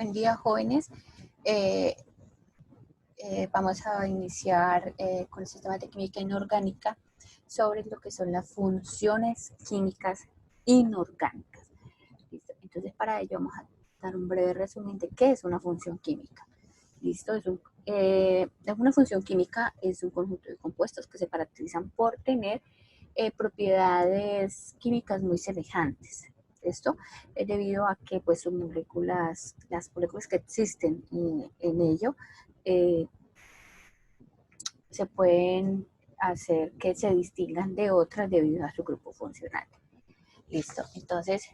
Buen día, jóvenes. Eh, Vamos a iniciar con el sistema de química inorgánica sobre lo que son las funciones químicas inorgánicas. ¿Listo? Entonces, para ello vamos a dar un breve resumen de qué es una función química. ¿Listo? Una función química es un conjunto de compuestos que se caracterizan por tener propiedades químicas muy semejantes. Esto es debido a que pues, sus moléculas, las moléculas que existen en ello se pueden hacer que se distingan de otras debido a su grupo funcional. Listo. Entonces,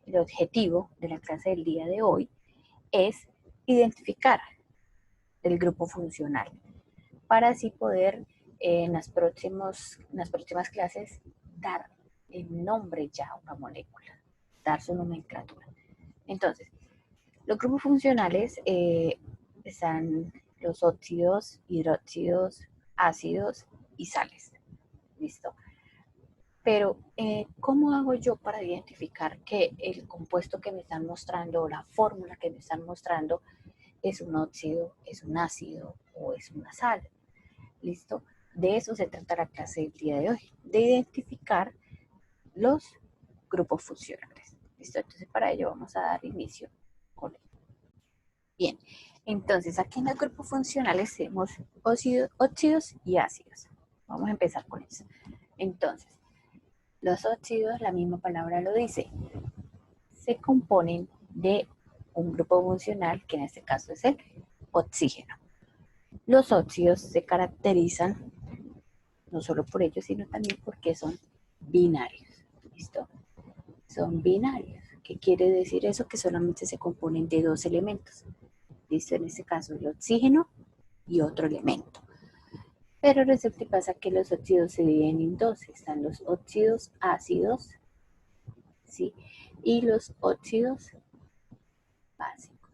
el objetivo de la clase del día de hoy es identificar el grupo funcional para así poder en las próximas clases dar el nombre ya a una molécula, dar su nomenclatura. Entonces, los grupos funcionales están los óxidos, hidróxidos, ácidos y sales. ¿Listo? Pero, ¿cómo hago yo para identificar que el compuesto que me están mostrando o la fórmula que me están mostrando es un óxido, es un ácido o es una sal? ¿Listo? De eso se trata la clase del día de hoy, de identificar los grupos funcionales. ¿Listo? Entonces, para ello vamos a dar inicio con él. Bien, entonces aquí en los grupos funcionales tenemos óxidos y ácidos. Vamos a empezar con eso. Entonces, los óxidos, la misma palabra lo dice, se componen de un grupo funcional, que en este caso es el oxígeno. Los óxidos se caracterizan no solo por ello, sino también porque son binarios. ¿Listo? Son binarios. ¿Qué quiere decir eso? Que solamente se componen de dos elementos. ¿Listo? En este caso, el oxígeno y otro elemento. Pero resulta que pasa que los óxidos se dividen en dos. Están los óxidos ácidos, ¿sí? Y los óxidos básicos.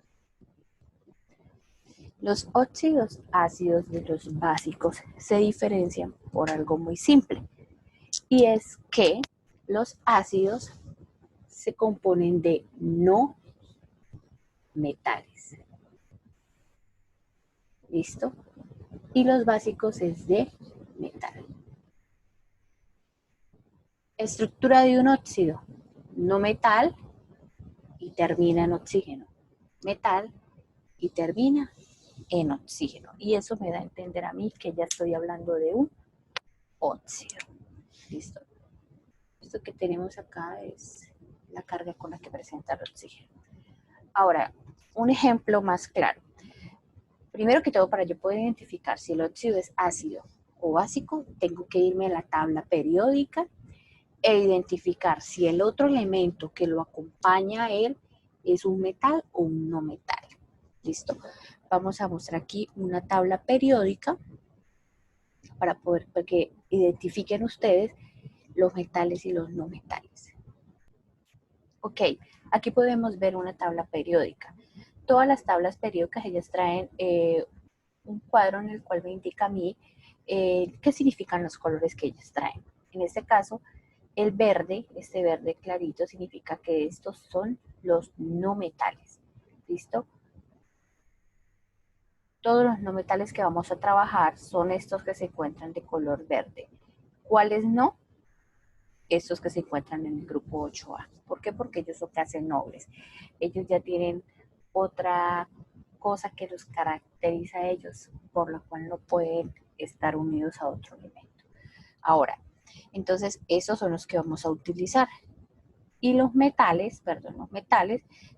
Los óxidos ácidos de los básicos se diferencian por algo muy simple. Y es que los ácidos se componen de no metales. ¿Listo? Y los básicos es de metal. Estructura de un óxido: no metal y termina en oxígeno. Metal y termina en oxígeno. Y eso me da a entender a mí que ya estoy hablando de un óxido. ¿Listo? Esto que tenemos acá es la carga con la que presenta el oxígeno. Ahora, un ejemplo más claro. Primero que todo, para yo poder identificar si el óxido es ácido o básico, tengo que irme a la tabla periódica e identificar si el otro elemento que lo acompaña a él es un metal o un no metal. ¿Listo? Vamos a mostrar aquí una tabla periódica para que identifiquen ustedes los metales y los no metales. Ok, aquí podemos ver una tabla periódica. Todas las tablas periódicas, ellas traen un cuadro en el cual me indica a mí qué significan los colores que ellas traen. En este caso, el verde, este verde clarito, significa que estos son los no metales. ¿Listo? Todos los no metales que vamos a trabajar son estos que se encuentran de color verde. ¿Cuáles no? Estos que se encuentran en el grupo 8A. ¿Por qué? Porque ellos son clases nobles. Ellos ya tienen otra cosa que los caracteriza a ellos, por la cual no pueden estar unidos a otro elemento. Ahora, entonces esos son los que vamos a utilizar. Y los metales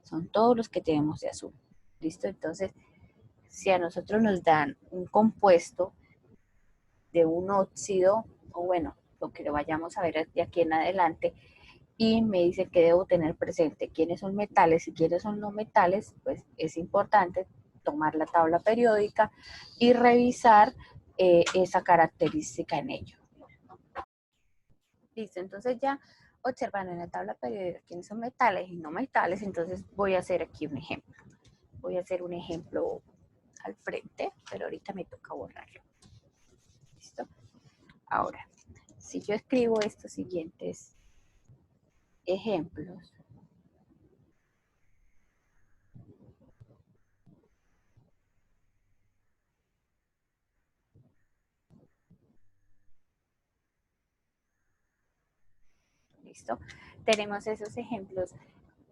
son todos los que tenemos de azul. ¿Listo? Entonces, si a nosotros nos dan un compuesto de un óxido, o bueno, lo que vayamos a ver de aquí en adelante, y me dice que debo tener presente quiénes son metales y quiénes son no metales, pues es importante tomar la tabla periódica y revisar esa característica en ello. Listo, entonces ya observando en la tabla periódica quiénes son metales y no metales, entonces voy a hacer aquí un ejemplo. Voy a hacer un ejemplo al frente, pero ahorita me toca borrarlo. ¿Listo? Ahora, si yo escribo estos siguientes ejemplos, ¿Listo? Tenemos esos ejemplos,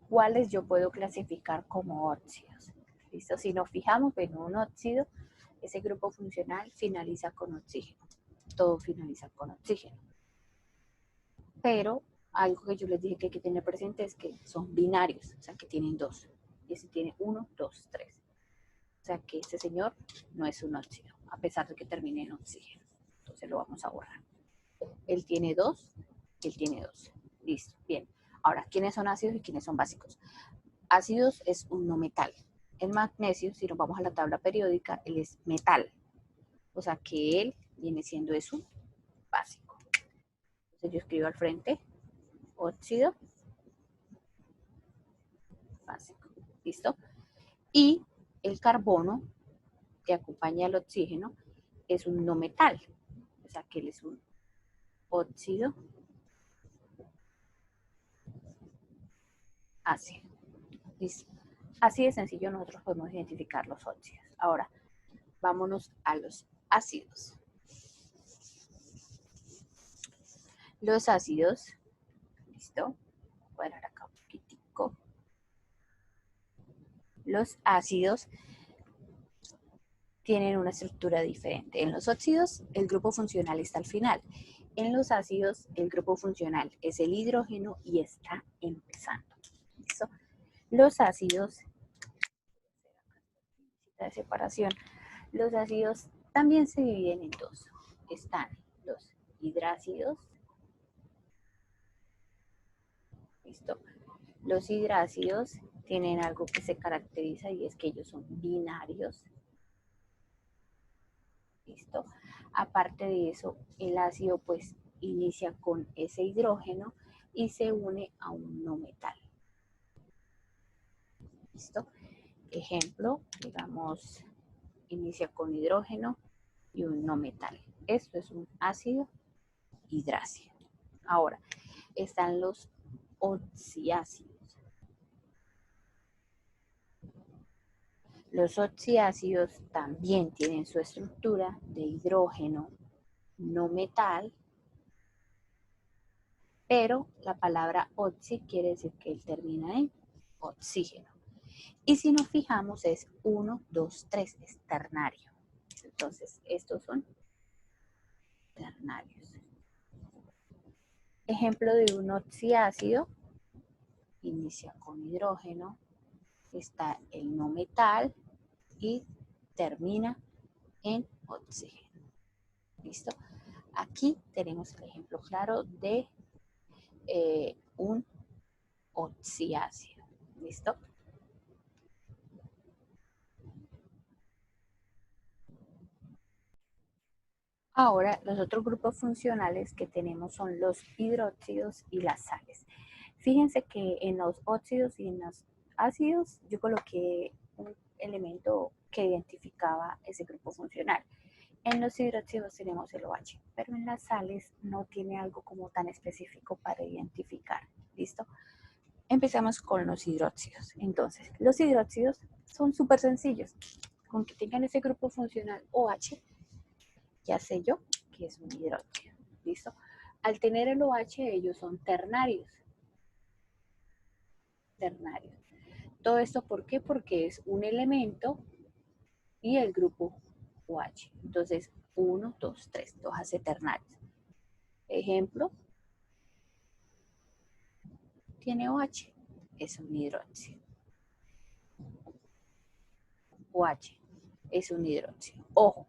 cuáles yo puedo clasificar como óxidos. ¿Listo? Si nos fijamos en un óxido, ese grupo funcional finaliza con oxígeno. Todo finaliza con oxígeno. Pero algo que yo les dije que hay que tener presente es que son binarios, o sea, que tienen dos. Y ese tiene 1, 2, 3. O sea, que ese señor no es un óxido, a pesar de que termine en oxígeno. Entonces lo vamos a borrar. Él tiene 2, él tiene 2. Listo, bien. Ahora, ¿quiénes son ácidos y quiénes son básicos? Ácidos es un no metal. El magnesio, si nos vamos a la tabla periódica, él es metal. O sea que él viene siendo eso básico. Entonces yo escribo al frente óxido básico. ¿Listo? Y el carbono que acompaña al oxígeno es un no metal. O sea que él es un óxido ácido. ¿Listo? Así de sencillo nosotros podemos identificar los óxidos. Ahora, vámonos a los ácidos. Los ácidos, ¿listo? Voy a dar acá un poquitico. Los ácidos tienen una estructura diferente. En los óxidos, el grupo funcional está al final. En los ácidos, el grupo funcional es el hidrógeno y está empezando. ¿Listo? Los ácidos, de separación, los ácidos también se dividen en dos. Están los hidrácidos, ¿listo? Los hidrácidos tienen algo que se caracteriza y es que ellos son binarios, ¿listo? Aparte de eso, el ácido pues inicia con ese hidrógeno y se une a un no metal, ¿listo? Ejemplo, digamos, inicia con hidrógeno y un no metal. Esto es un ácido hidrácido. Ahora, están los oxiácidos. Los oxiácidos también tienen su estructura de hidrógeno no metal, pero la palabra oxi quiere decir que él termina en oxígeno. Y si nos fijamos es 1, 2, 3, es ternario. Entonces, estos son ternarios. Ejemplo de un oxiácido, inicia con hidrógeno, está el no metal y termina en oxígeno. ¿Listo? Aquí tenemos el ejemplo claro de un oxiácido. ¿Listo? Ahora, los otros grupos funcionales que tenemos son los hidróxidos y las sales. Fíjense que en los óxidos y en los ácidos yo coloqué un elemento que identificaba ese grupo funcional. En los hidróxidos tenemos el OH, pero en las sales no tiene algo como tan específico para identificar. ¿Listo? Empezamos con los hidróxidos. Entonces, los hidróxidos son súper sencillos. Con que tengan ese grupo funcional OH, ya sé yo que es un hidróxido. ¿Listo? Al tener el OH, ellos son ternarios. Ternarios. Todo esto, ¿por qué? Porque es un elemento y el grupo OH. Entonces, 1, 2, 3, 2 hace ternarios. Ejemplo, tiene OH, es un hidróxido. OH es un hidróxido. Ojo,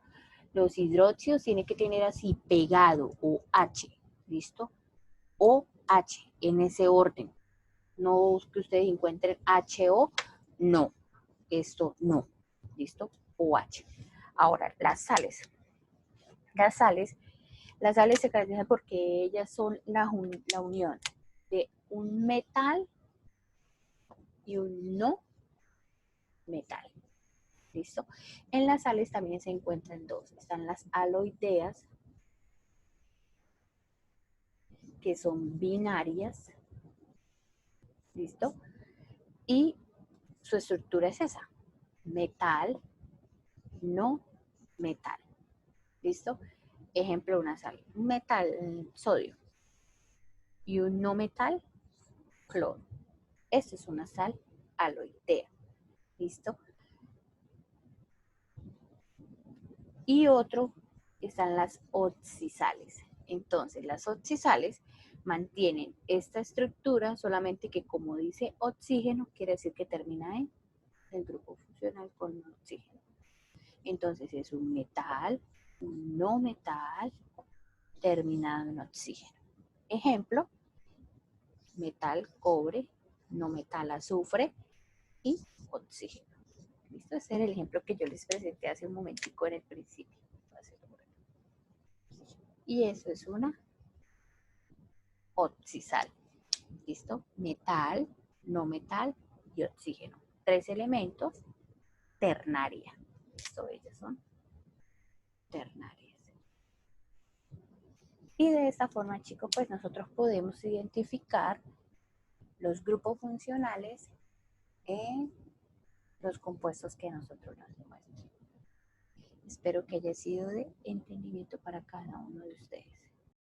los hidróxidos tienen que tener así pegado OH, ¿listo? OH en ese orden. No que ustedes encuentren HO, no. Esto no, ¿listo? OH. Ahora, las sales. Las sales, las sales se caracterizan porque ellas son la unión de un metal y un no metal. ¿Listo? En las sales también se encuentran dos. Están las aloideas, que son binarias. ¿Listo? Y su estructura es esa, metal, no metal. ¿Listo? Ejemplo de una sal, un metal, sodio, y un no metal, cloro. Esto es una sal aloidea. ¿Listo? Y otro están las oxisales. Entonces, las oxisales mantienen esta estructura, solamente que como dice oxígeno, quiere decir que termina en el grupo funcional con un oxígeno. Entonces, es un metal, un no metal, terminado en oxígeno. Ejemplo, metal, cobre, no metal, azufre y oxígeno. ¿Listo? Ese era el ejemplo que yo les presenté hace un momentico en el principio. Y eso es una oxisal. ¿Listo? Metal, no metal y oxígeno. 3 elementos, ternaria. ¿Listo? Ellas son ternarias. Y de esta forma, chicos, pues nosotros podemos identificar los grupos funcionales en los compuestos que nosotros nos demuestran. Espero que haya sido de entendimiento para cada uno de ustedes.